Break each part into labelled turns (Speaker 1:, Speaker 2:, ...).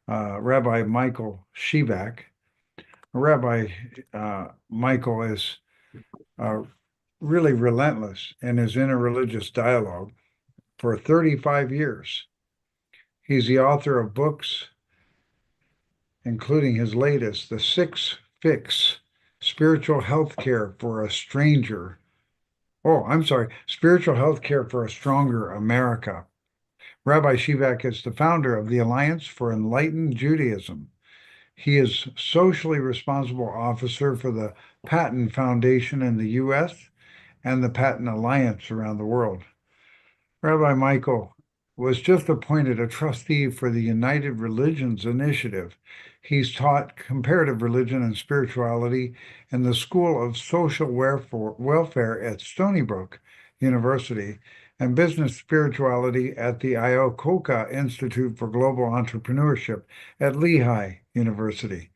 Speaker 1: Rabbi Michael Shevack. Rabbi Michael is uh, really relentless in his interreligious dialogue for 35 years. He's the author of books, including his latest, The Six Fix Spiritual Health Care for a Stranger. Oh, I'm sorry, Spiritual Health Care for a Stronger America. Rabbi Shivak is the founder of the Alliance for Enlightened Judaism. He is socially responsible officer for the Patent Foundation in the U.S. and the Patent Alliance around the world. Rabbi Michael was just appointed a trustee for the United Religions Initiative. He's taught comparative religion and spirituality in the School of Social Welfare at Stony Brook University and business spirituality at the Iokoka Institute for Global Entrepreneurship at Lehigh University.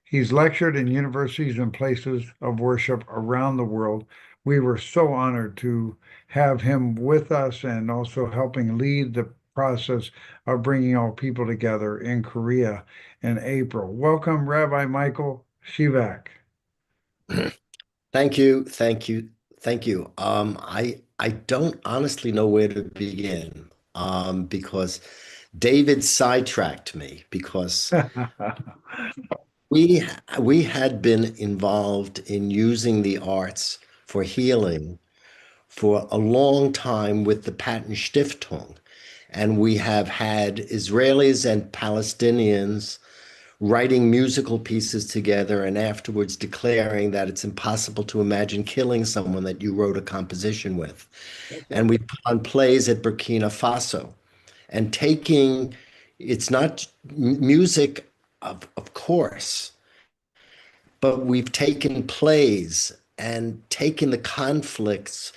Speaker 1: He's lectured in universities and places of worship around the world. We were so honored to have him with us and also helping lead the process of bringing all people together in Korea in April. Welcome, Rabbi Michael Shevack.
Speaker 2: Thank you, thank you, thank you. I don't honestly know where to begin, because David sidetracked me because we we had been involved in using the arts for healing for a long time with the Patenstiftung, and we have had Israelis and Palestinians writing musical pieces together and afterwards declaring that it's impossible to imagine killing someone that you wrote a composition with. And we put on plays at Burkina Faso and taking, it's not music, of course, but we've taken plays and taken the conflicts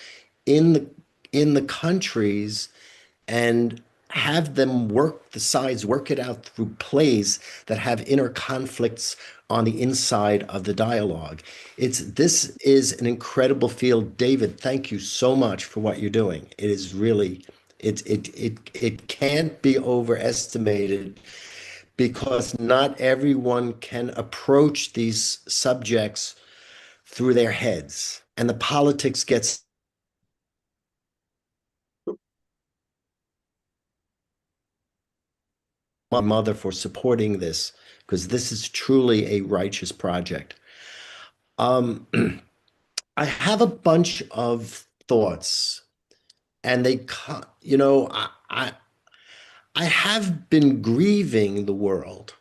Speaker 2: in the countries and have them work the sides, work it out through plays that have inner conflicts on the inside of the dialogue. This is an incredible field. David, thank you so much for what you're doing. It is really it can't be overestimated because not everyone can approach these subjects through their heads. And the politics gets my mother for supporting this because this is truly a righteous project. Um, I have a bunch of thoughts, and I have been grieving the world.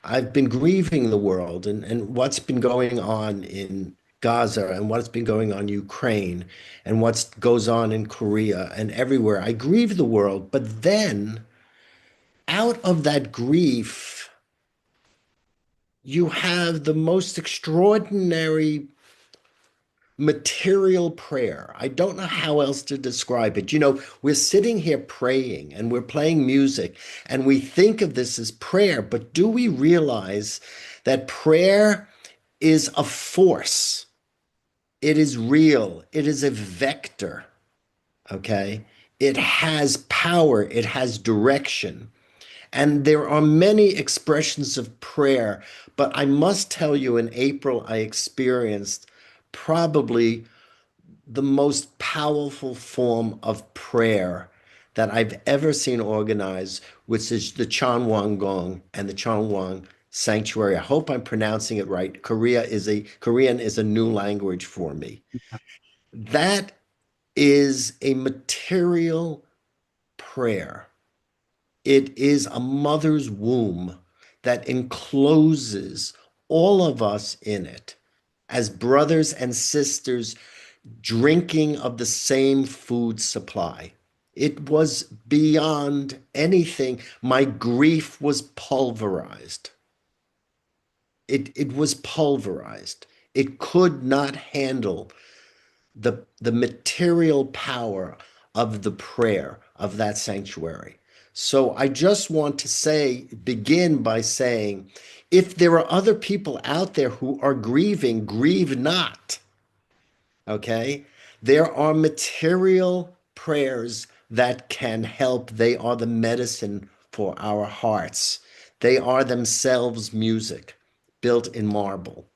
Speaker 2: I've been grieving the world and what's been going on in Gaza and what's been going on in Ukraine and what goes on in Korea and everywhere. I grieve the world, but then out of that grief, you have the most extraordinary material prayer. I don't know how else to describe it. We're sitting here praying and we're playing music and we think of this as prayer, but do we realize that prayer is a force? It is real. It is a vector. Okay. It has power. It has direction. And there are many expressions of prayer, but I must tell you, in April, I experienced probably the most powerful form of prayer that I've ever seen organized, which is the Cheon Won Gung and the Cheon Won Sanctuary. I hope I'm pronouncing it right. Korean is a new language for me. That is a material prayer. It is a mother's womb that encloses all of us in it as brothers and sisters drinking of the same food supply. It was beyond anything. My grief was pulverized. It was pulverized. It could not handle the material power of the prayer of that sanctuary. So I just want to begin by saying, if there are other people out there who are grieving, grieve not. Okay? There are material prayers that can help. They are the medicine for our hearts. They are themselves music built in marble.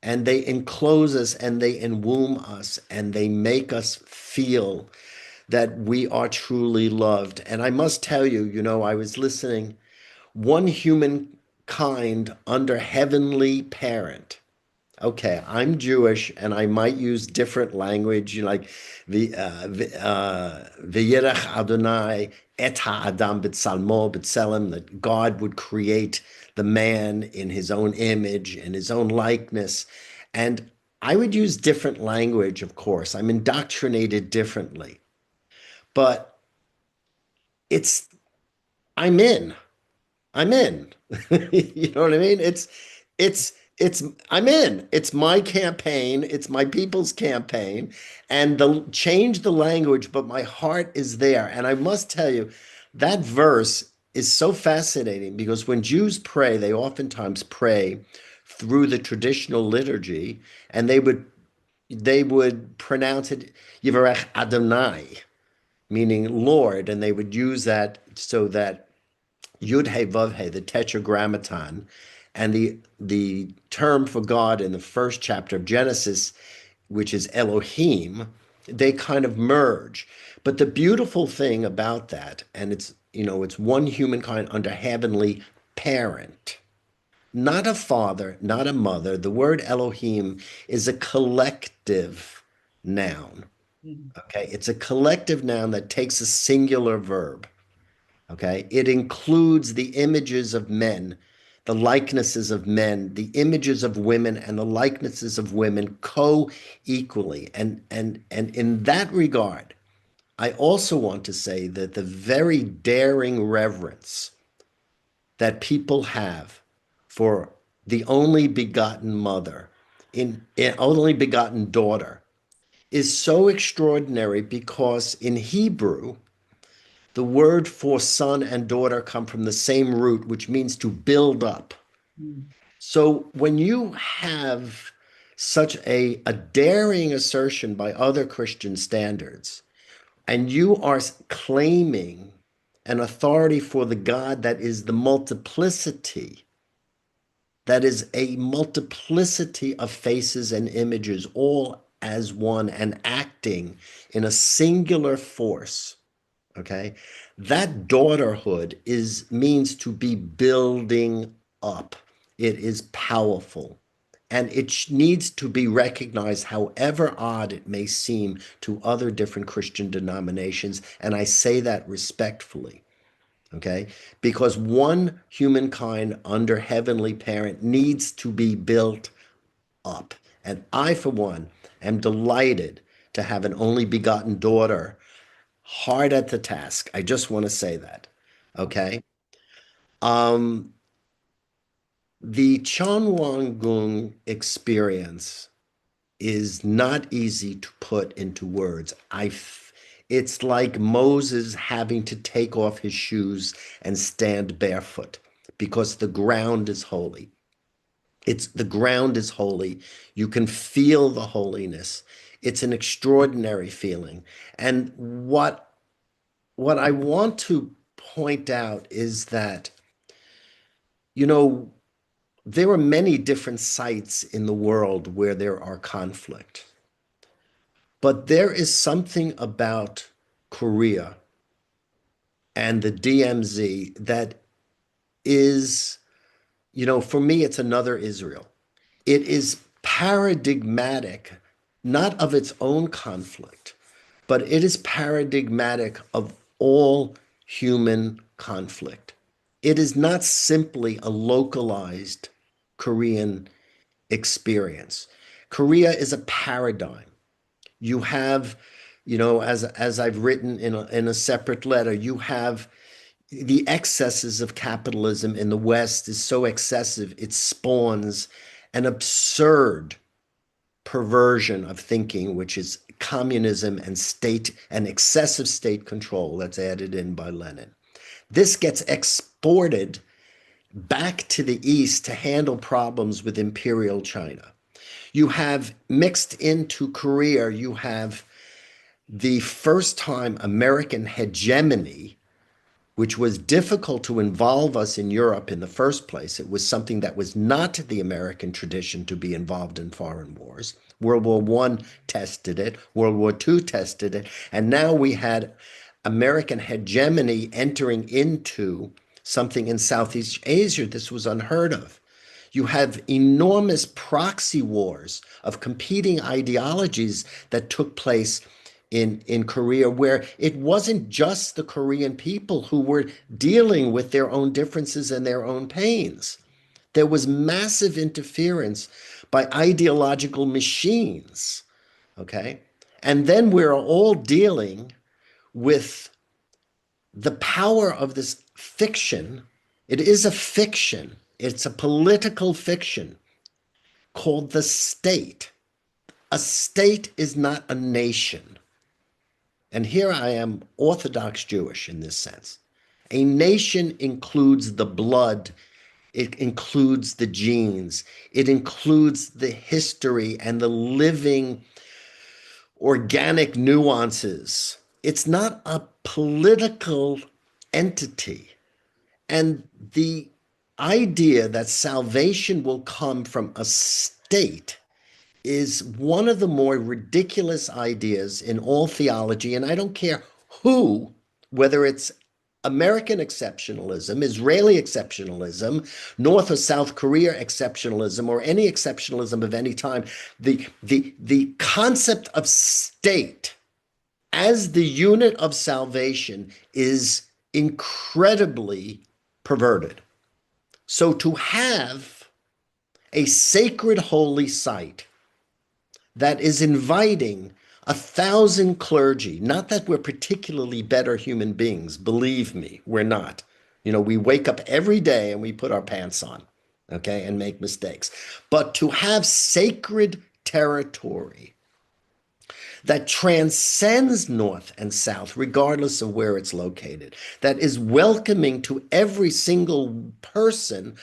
Speaker 2: And they enclose us and they enwomb us and they make us feel that we are truly loved. And I must tell you, I was listening, one humankind under heavenly parent. Okay, I'm Jewish and I might use different language, like V'yirach Adonai et ha'adam b'tzalmo b'tselem, that God would create the man in his own image, in his own likeness. And I would use different language, of course. I'm indoctrinated differently. But it's, I'm in. I'm in. You know what I mean? It's I'm in. It's my campaign. It's my people's campaign. And the change the language, but my heart is there. And I must tell you, that verse is so fascinating because when Jews pray, they oftentimes pray through the traditional liturgy, and they would pronounce it Yivarech Adonai, meaning Lord, and they would use that so that Yud He Vav He, the Tetragrammaton, and the term for God in the first chapter of Genesis, which is Elohim, they kind of merge. But the beautiful thing about that, and it's one humankind under heavenly parent, not a father, not a mother. The word Elohim is a collective noun.
Speaker 3: Mhm.
Speaker 2: Okay, it's a collective noun that takes a singular verb. Okay. It includes the images of men, the likenesses of men, the images of women, and the likenesses of women co-equally. And in that regard, I also want to say that the very daring reverence that people have for the only begotten mother, in only begotten daughter, is so extraordinary because in Hebrew, the word for son and daughter come from the same root, which means to build up.
Speaker 3: Mhm.
Speaker 2: So when you have such a daring assertion by other Christian standards, and you are claiming an authority for the God that is the multiplicity, that is a multiplicity of faces and images, all as one and acting in a singular force. Okay. That daughterhood means to be building up. It is powerful. And it needs to be recognized, however odd it may seem to other different Christian denominations. And I say that respectfully, okay? Because one humankind under heavenly parent needs to be built up. And I, for one, am delighted to have an only begotten daughter, hard at the task. I just want to say that. Okay. Um, the Cheon Won Gung experience is not easy to put into words. It's like Moses having to take off his shoes and stand barefoot because the ground is holy. The ground is holy. You can feel the holiness. It's an extraordinary feeling. And what I want to point out is that, you know, there are many different sites in the world where there are conflict. But there is something about Korea and the DMZ that is, for me, it's another Israel. It is paradigmatic, not of its own conflict, but it is paradigmatic of all human conflict. It is not simply a localized Korean experience. Korea is a paradigm. You have, as I've written in a separate letter, you have the excesses of capitalism in the West is so excessive, it spawns an absurd perversion of thinking, which is communism and state and excessive state control that's added in by Lenin. This gets exported back to the East to handle problems with imperial China. You have mixed into Korea, you have the first time American hegemony, which was difficult to involve us in Europe in the first place. It was something that was not the American tradition to be involved in foreign wars. World War I tested it, World War II tested it, and now we had American hegemony entering into something in Southeast Asia. This was unheard of. You have enormous proxy wars of competing ideologies that took place in Korea, where it wasn't just the Korean people who were dealing with their own differences and their own pains. There was massive interference by ideological machines, okay? And then we're all dealing with the power of this fiction. It is a fiction. It's a political fiction called the state. A state is not a nation. And here I am, Orthodox Jewish in this sense. A nation includes the blood, it includes the genes, it includes the history and the living organic nuances. It's not a political entity. And the idea that salvation will come from a state is one of the more ridiculous ideas in all theology. And I don't care who, whether it's American exceptionalism, Israeli exceptionalism, North or South Korea exceptionalism, or any exceptionalism of any time, the concept of state as the unit of salvation is incredibly perverted. So to have a sacred holy site that is inviting 1,000 clergy, not that we're particularly better human beings, believe me, we're not. You know, we wake up every day and we put our pants on, okay, and make mistakes. But to have sacred territory that transcends North and South, regardless of where it's located, that is welcoming to every single person,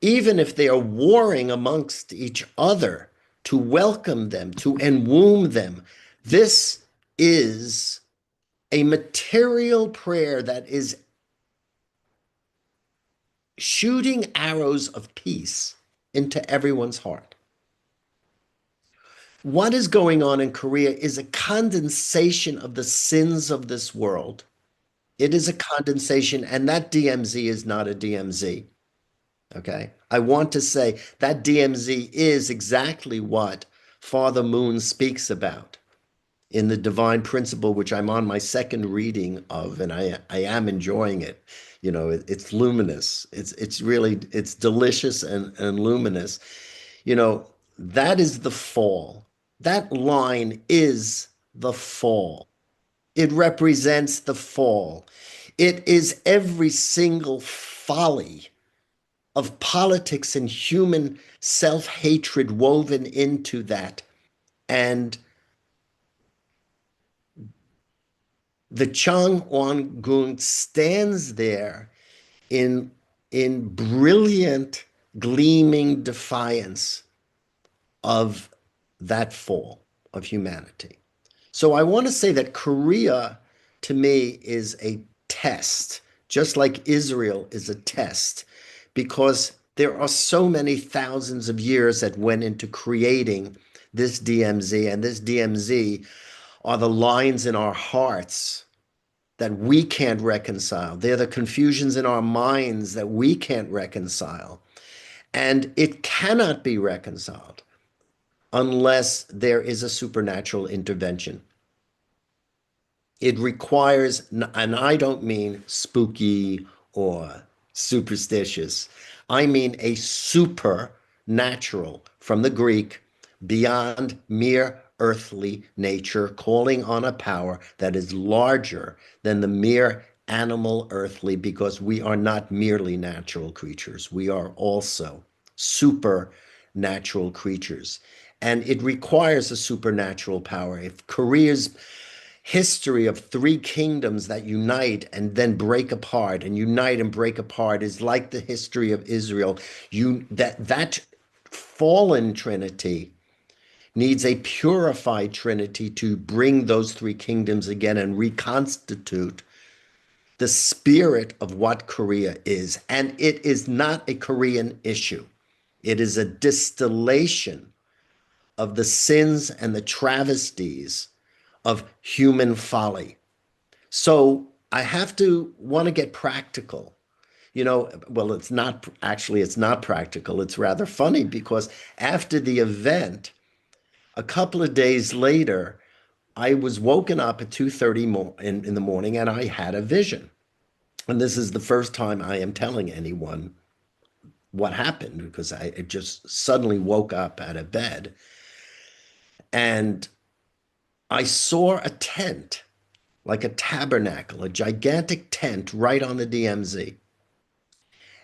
Speaker 2: even if they are warring amongst each other, to welcome them, to enwomb them. This is a material prayer that is shooting arrows of peace into everyone's heart. What is going on in Korea is a condensation of the sins of this world. It is a condensation, and that DMZ is not a DMZ. Okay. I want to say that DMZ is exactly what Father Moon speaks about in the Divine Principle, which I'm on my second reading of, and I am enjoying it. You know, it's luminous. It's really, it's delicious and luminous. You know, that is the fall. That line is the fall. It represents the fall. It is every single folly of politics and human self-hatred woven into that. And the Cheon Won Gung stands there in brilliant, gleaming defiance of that fall of humanity. So I want to say that Korea, to me, is a test, just like Israel is a test, because there are so many thousands of years that went into creating this DMZ, and this DMZ are the lines in our hearts that we can't reconcile. They're the confusions in our minds that we can't reconcile. And it cannot be reconciled unless there is a supernatural intervention. It requires, and I don't mean spooky or superstitious, I mean a supernatural, from the Greek, beyond mere earthly nature, calling on a power that is larger than the mere animal earthly, because we are not merely natural creatures. We are also supernatural creatures. And it requires a supernatural power. If Korea's history of three kingdoms that unite and then break apart and unite and break apart is like the history of Israel, that fallen trinity needs a purified trinity to bring those three kingdoms again and reconstitute the spirit of what Korea is. And it is not a Korean issue. It is a distillation of the sins and the travesties of human folly. So I have to want to get practical. Well, it's not practical. It's rather funny because after the event, a couple of days later, I was woken up at 2:30 in the morning and I had a vision. And this is the first time I am telling anyone what happened because I just suddenly woke up out of bed and I saw a tent, like a tabernacle, a gigantic tent right on the DMZ.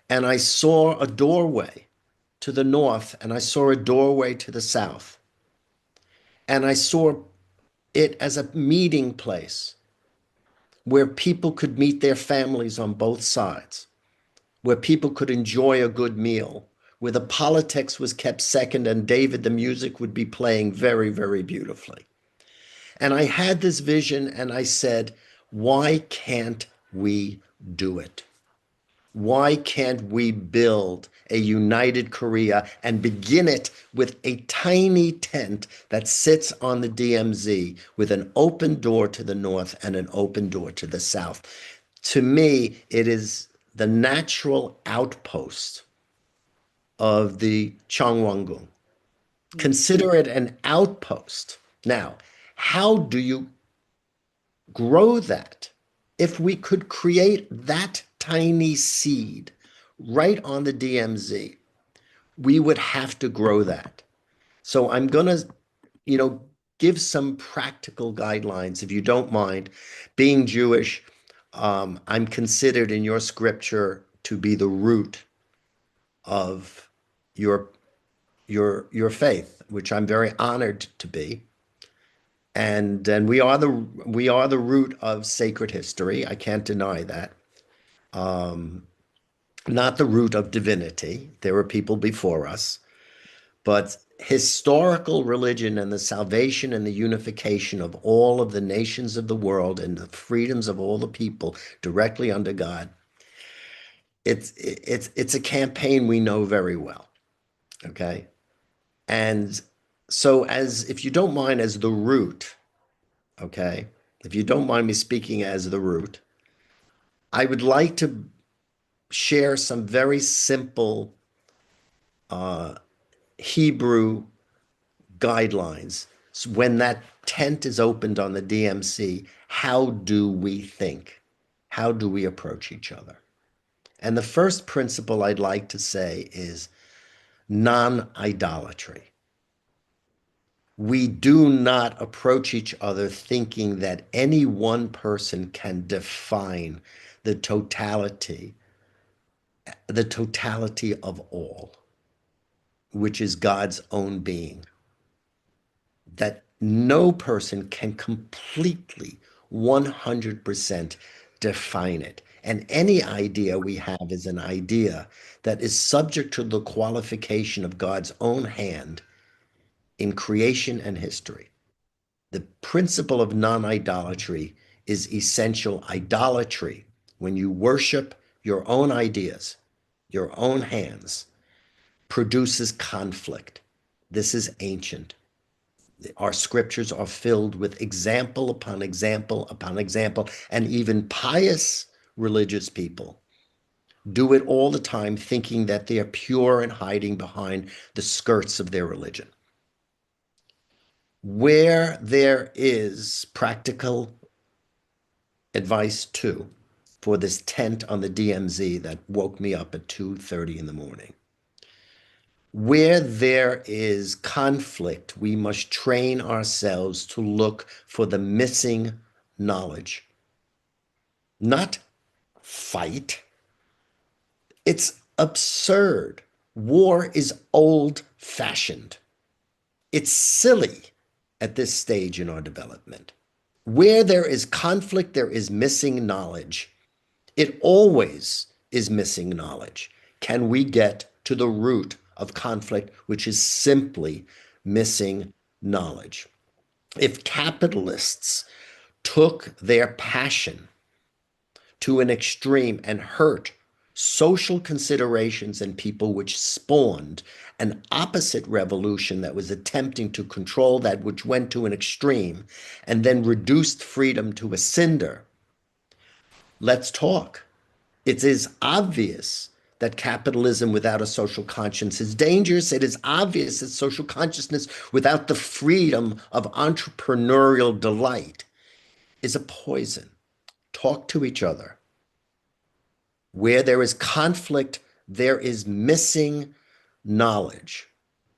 Speaker 2: And I saw a doorway to the north and I saw a doorway to the south. And I saw it as a meeting place where people could meet their families on both sides, where people could enjoy a good meal, where the politics was kept second and David, the music would be playing very, very beautifully. And I had this vision and I said, why can't we do it? Why can't we build a united Korea and begin it with a tiny tent that sits on the DMZ with an open door to the north and an open door to the south? To me, it is the natural outpost of the Cheon Won Gung. Consider it an outpost. Now, how do you grow that? If we could create that tiny seed right on the DMZ, we would have to grow that. So I'm going to, give some practical guidelines, if you don't mind. Being Jewish, I'm considered in your scripture to be the root of your your faith, which I'm very honored to be. And we are the root of sacred history. I can't deny that. Not the root of divinity. There were people before us, but historical religion and the salvation and the unification of all of the nations of the world and the freedoms of all the people directly under God. It's a campaign we know very well. Okay. And so if you don't mind, as the root, okay, if you don't mind me speaking as the root, I would like to share some very simple Hebrew guidelines. So when that tent is opened on the DMC, how do we think? How do we approach each other? And the first principle I'd like to say is non-idolatry. We do not approach each other thinking that any one person can define the totality of all, which is God's own being. That no person can completely 100% define it. And any idea we have is an idea that is subject to the qualification of God's own hand in creation and history. The principle of non-idolatry is essential. Idolatry, when you worship your own ideas, your own hands, produces conflict. This is ancient. Our scriptures are filled with example upon example upon example, and even pious religious people do it all the time, thinking that they are pure and hiding behind the skirts of their religion. Where there is practical advice too for this tent on the DMZ that woke me up at 2:30 in the morning. Where there is conflict, we must train ourselves to look for the missing knowledge, not fight. It's absurd. War is old-fashioned. It's silly at this stage in our development. Where there is conflict, there is missing knowledge. It always is missing knowledge. Can we get to the root of conflict, which is simply missing knowledge? If capitalists took their passion to an extreme and hurt social considerations and people, which spawned an opposite revolution that was attempting to control that which went to an extreme and then reduced freedom to a cinder. Let's talk. It is obvious that capitalism without a social conscience is dangerous. It is obvious that social consciousness without the freedom of entrepreneurial delight is a poison. Talk to each other. Where there is conflict, there is missing knowledge.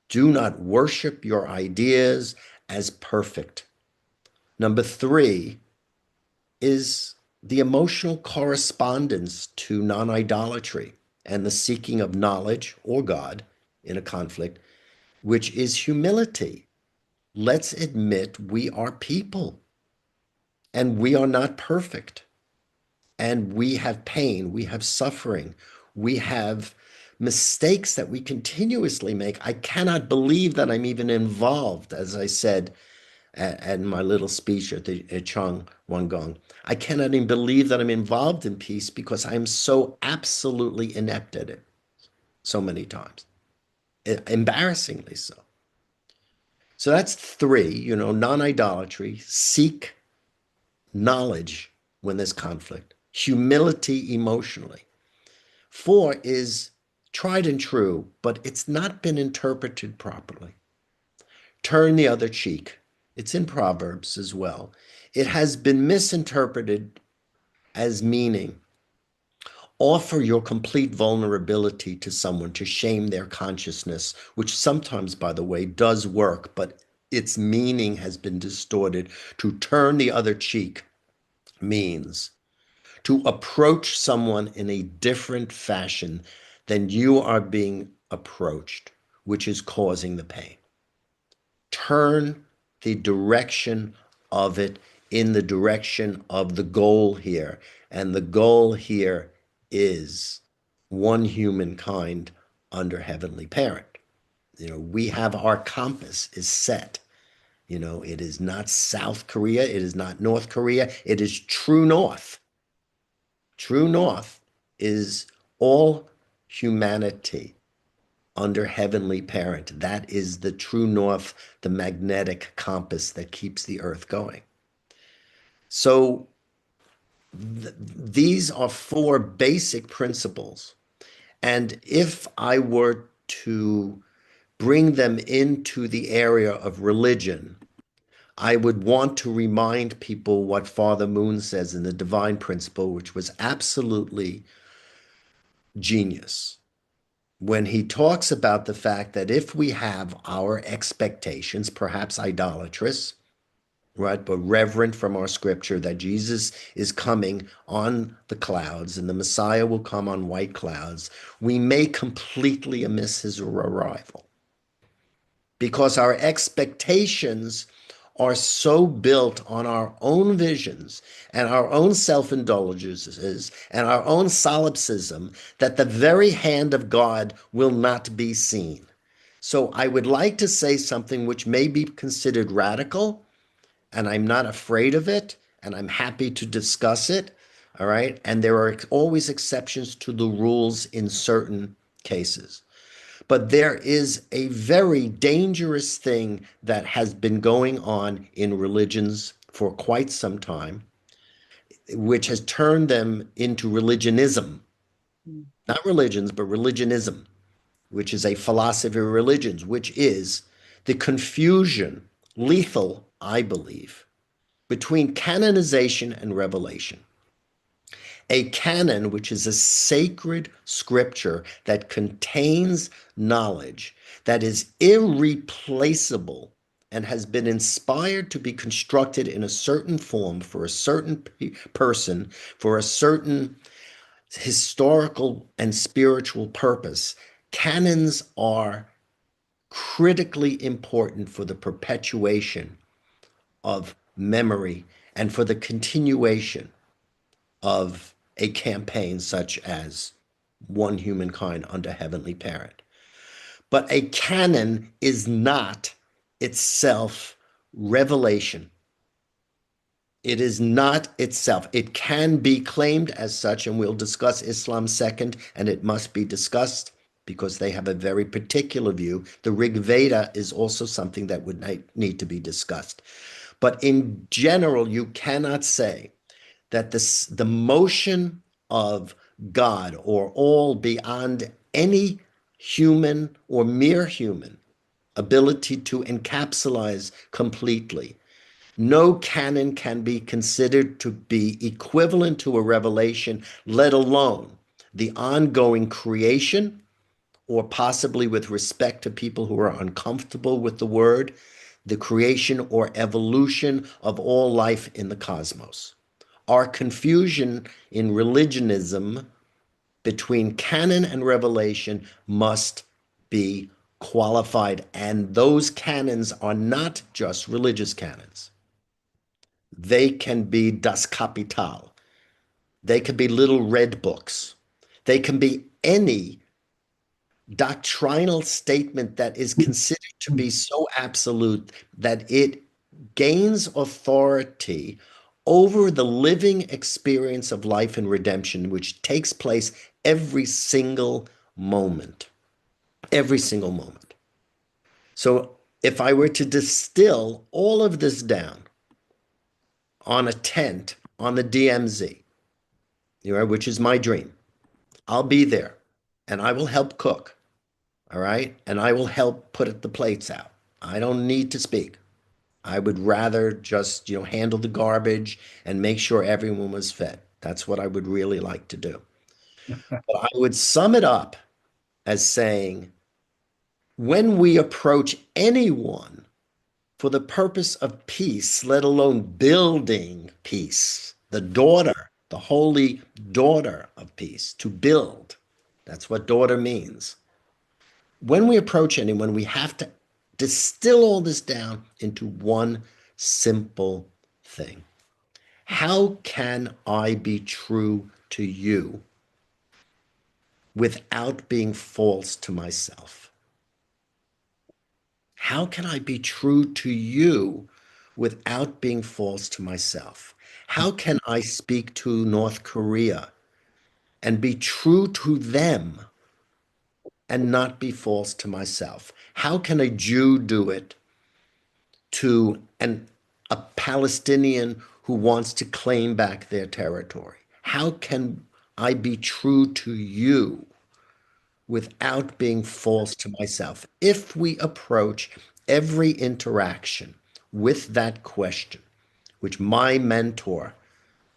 Speaker 2: Do not worship your ideas as perfect. Number 3 is the emotional correspondence to non-idolatry and the seeking of knowledge or God in a conflict, which is humility. Let's admit we are people and we are not perfect. And we have pain, we have suffering, we have mistakes that we continuously make. I cannot believe that I'm even involved, as I said at my little speech at Cheon Won Gung. I cannot even believe that I'm involved in peace because I'm so absolutely inept at it so many times, embarrassingly so. So that's 3, non-idolatry, seek knowledge when there's conflict, humility emotionally. 4 is tried and true, but it's not been interpreted properly. Turn the other cheek. It's in Proverbs as well. It has been misinterpreted as meaning offer your complete vulnerability to someone to shame their consciousness, which sometimes, by the way, does work, but its meaning has been distorted. To turn the other cheek means to approach someone in a different fashion than you are being approached, which is causing the pain. Turn the direction of it in the direction of the goal here. And the goal here is one humankind under Heavenly Parent. We have our compass is set. It is not South Korea. It is not North Korea. It is true north. True north is all humanity under Heavenly Parent. That is the true north, the magnetic compass that keeps the earth going. So these are 4 basic principles. And if I were to bring them into the area of religion, I would want to remind people what Father Moon says in the Divine Principle, which was absolutely genius. When he talks about the fact that if we have our expectations, perhaps idolatrous, right, but reverent from our scripture, that Jesus is coming on the clouds and the Messiah will come on white clouds, we may completely miss his arrival because our expectations are so built on our own visions and our own self-indulgences and our own solipsism that the very hand of God will not be seen. So I would like to say something which may be considered radical, and I'm not afraid of it, and I'm happy to discuss it, all right? And there are always exceptions to the rules in certain cases. But there is a very dangerous thing that has been going on in religions for quite some time, which has turned them into religionism. Not religions, but religionism, which is a philosophy of religions, which is the confusion, lethal, I believe, between canonization and revelation. A canon, which is a sacred scripture that contains knowledge that is irreplaceable and has been inspired to be constructed in a certain form for a certain person, for a certain historical and spiritual purpose. Canons are critically important for the perpetuation of memory and for the continuation of a campaign such as One Humankind under Heavenly Parent. But a canon is not itself revelation. It is not itself. It can be claimed as such, and we'll discuss Islam second, and it must be discussed because they have a very particular view. The Rig Veda is also something that would need to be discussed. But in general, you cannot say that the motion of God or all beyond any human or mere human ability to encapsulize completely. No canon can be considered to be equivalent to a revelation, let alone the ongoing creation, or possibly with respect to people who are uncomfortable with the word, the creation or evolution of all life in the cosmos. Our confusion in religionism between canon and revelation must be qualified, and those canons are not just religious canons. They can be Das Kapital. They can be little red books. They can be any doctrinal statement that is considered to be so absolute that it gains authority over the living experience of life and redemption, which takes place every single moment. Every single moment. So if I were to distill all of this down on a tent on the DMZ, which is my dream, I'll be there and I will help cook. All right. And I will help put the plates out. I don't need to speak. I would rather just, handle the garbage and make sure everyone was fed. That's what I would really like to do. But I would sum it up as saying, when we approach anyone for the purpose of peace, let alone building peace, the holy daughter of peace, to build, that's what daughter means. When we approach anyone, we have to distill all this down into one simple thing. How can I be true to you without being false to myself? How can I be true to you without being false to myself? How can I speak to North Korea and be true to them and not be false to myself? How can a Jew do it to a Palestinian who wants to claim back their territory? How can I be true to you without being false to myself? If we approach every interaction with that question, which my mentor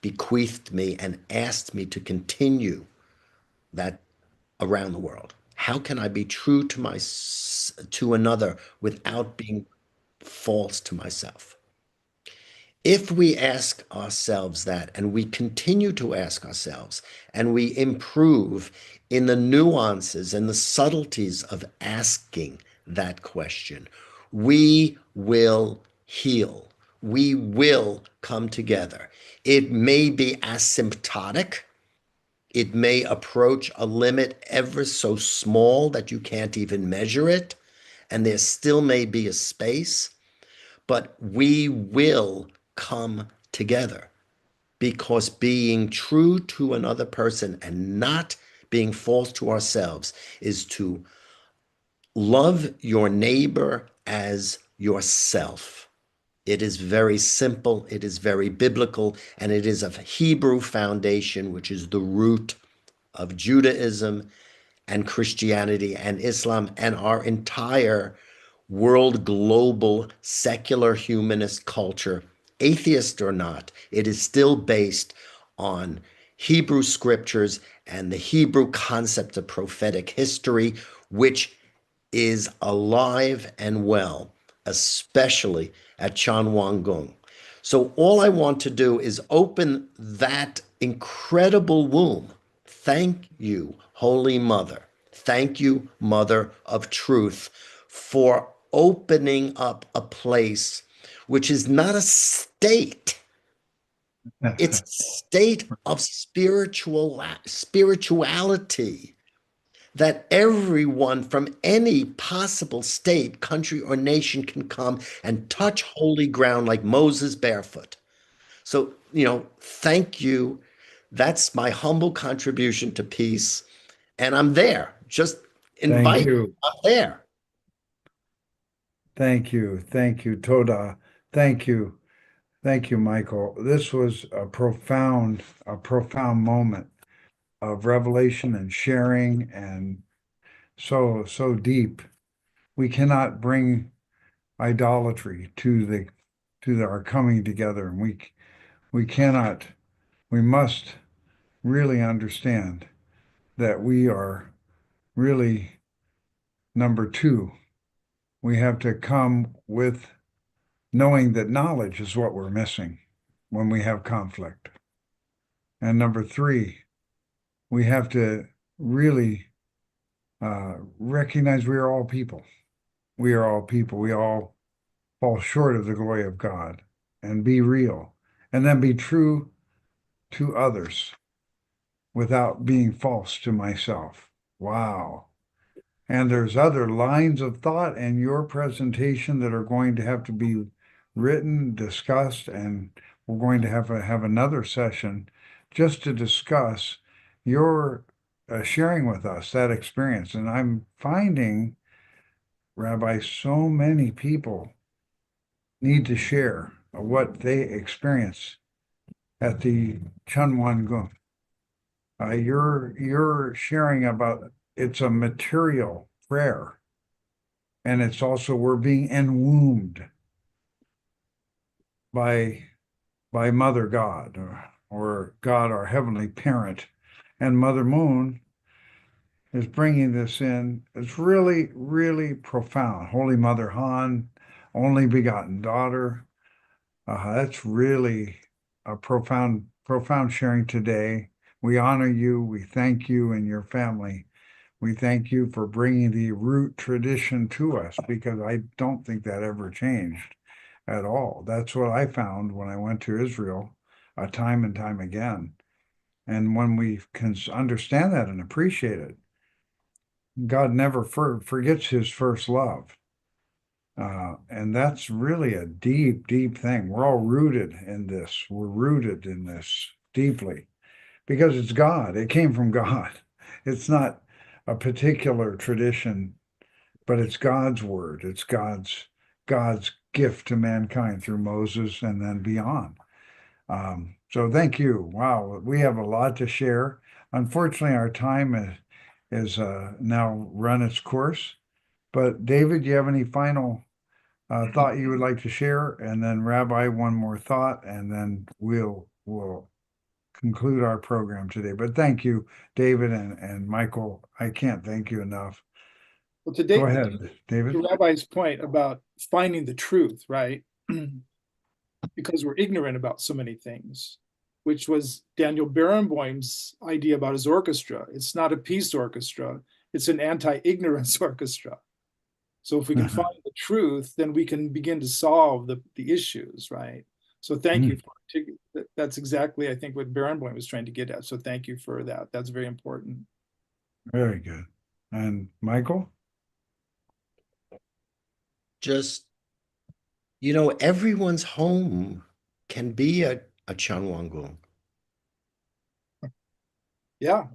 Speaker 2: bequeathed me and asked me to continue that around the world. How can I be true to another without being false to myself? If we ask ourselves that, and we continue to ask ourselves, and we improve in the nuances and the subtleties of asking that question, we will heal. We will come together. It may be asymptotic. It may approach a limit ever so small that you can't even measure it, and there still may be a space, but we will come together, because being true to another person and not being false to ourselves is to love your neighbor as yourself. It is very simple, it is very biblical, and it is of Hebrew foundation, which is the root of Judaism and Christianity and Islam and our entire world, global, secular humanist culture. Atheist or not, it is still based on Hebrew scriptures and the Hebrew concept of prophetic history, which is alive and well, especially at Cheon Won Gung. So all I want to do is open that incredible womb. Thank you, Holy Mother. Thank you, Mother of Truth, for opening up a place which is not a state. It's a state of spirituality that everyone from any possible state, country, or nation can come and touch holy ground like Moses barefoot. So, thank you. That's my humble contribution to peace. And I'm there. Just
Speaker 1: Thank
Speaker 2: invite me.
Speaker 1: you.
Speaker 2: I'm there.
Speaker 1: Thank you. Thank you, Toda. Thank you. Thank you, Michael. This was a profound moment of revelation and sharing and so deep. We cannot bring idolatry to our coming together. And we cannot, we must really understand that we are really number two. We have to come with knowing that knowledge is what we're missing when we have conflict. And number three, we have to really recognize we are all people. We are all people. We all fall short of the glory of God, and be real, and then be true to others without being false to myself. Wow. And there's other lines of thought in your presentation that are going to have to be written, discussed, and we're going to have another session just to discuss your sharing with us that experience. And I'm finding, Rabbi, so many people need to share what they experience at the Cheon Won Gung. You're sharing about it's a material prayer, and it's also we're being enwombed by Mother God or God, our heavenly parent, and Mother Moon is bringing this in. It's really, really profound. Holy Mother Han, only begotten daughter. That's really a profound sharing today. We honor you. We thank you and your family. We thank you for bringing the root tradition to us because I don't think that ever changed at all. That's what I found when I went to Israel, time and time again. And when we can understand that and appreciate it, God never forgets his first love. And that's really a deep, deep thing. We're all rooted in this. We're rooted in this deeply because it's God. It came from God. It's not a particular tradition, but it's God's word. It's God's gift to mankind through Moses and then beyond. So thank you. Wow, we have a lot to share. Unfortunately, our time is now run its course. But David, do you have any final thought you would like to share? And then Rabbi, one more thought, and then we'll conclude our program today. But thank you, David and Michael. I can't thank you enough.
Speaker 3: Well,
Speaker 1: Go ahead, David.
Speaker 3: to Rabbi's point about finding the truth, right? Because we're ignorant about so many things, which was Daniel Barenboim's idea about his orchestra. It's not a peace orchestra, it's an anti-ignorance orchestra. So if we can find the truth, then we can begin to solve the issues, right? So thank you for that's exactly, I think, what Barenboim was trying to get at. So thank you for that. That's very important.
Speaker 1: Very good. And Michael?
Speaker 2: Just, everyone's home can be a Cheon Won Gung.
Speaker 3: Yeah.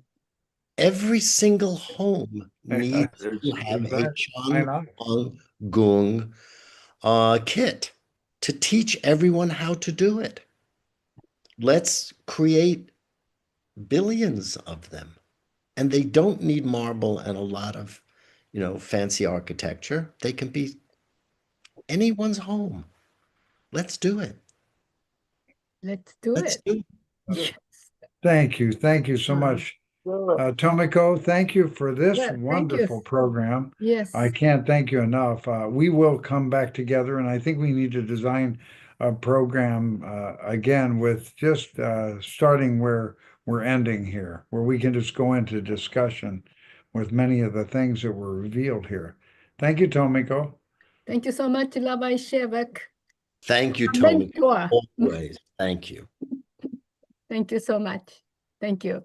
Speaker 2: Every single home needs to have a Cheon Won Gung kit to teach everyone how to do it. Let's create billions of them. And they don't need marble and a lot of, fancy architecture. They can be anyone's home. Let's do it.
Speaker 4: Let's do
Speaker 2: Let's
Speaker 4: it.
Speaker 2: do it.
Speaker 4: Yes.
Speaker 1: Thank you. Thank you so much. Tomiko, thank you for this
Speaker 4: Yeah, thank you.
Speaker 1: wonderful program.
Speaker 4: Yes.
Speaker 1: I can't thank you enough. We will come back together, and I think we need to design a program again with just starting where we're ending here, where we can just go into discussion with many of the things that were revealed here. Thank you, Tomiko.
Speaker 4: Thank you so much, Rabbi Shevack.
Speaker 2: Thank you,
Speaker 4: Our
Speaker 2: Tommy.
Speaker 4: mentor.
Speaker 2: Always. Thank you.
Speaker 4: Thank you so much. Thank you.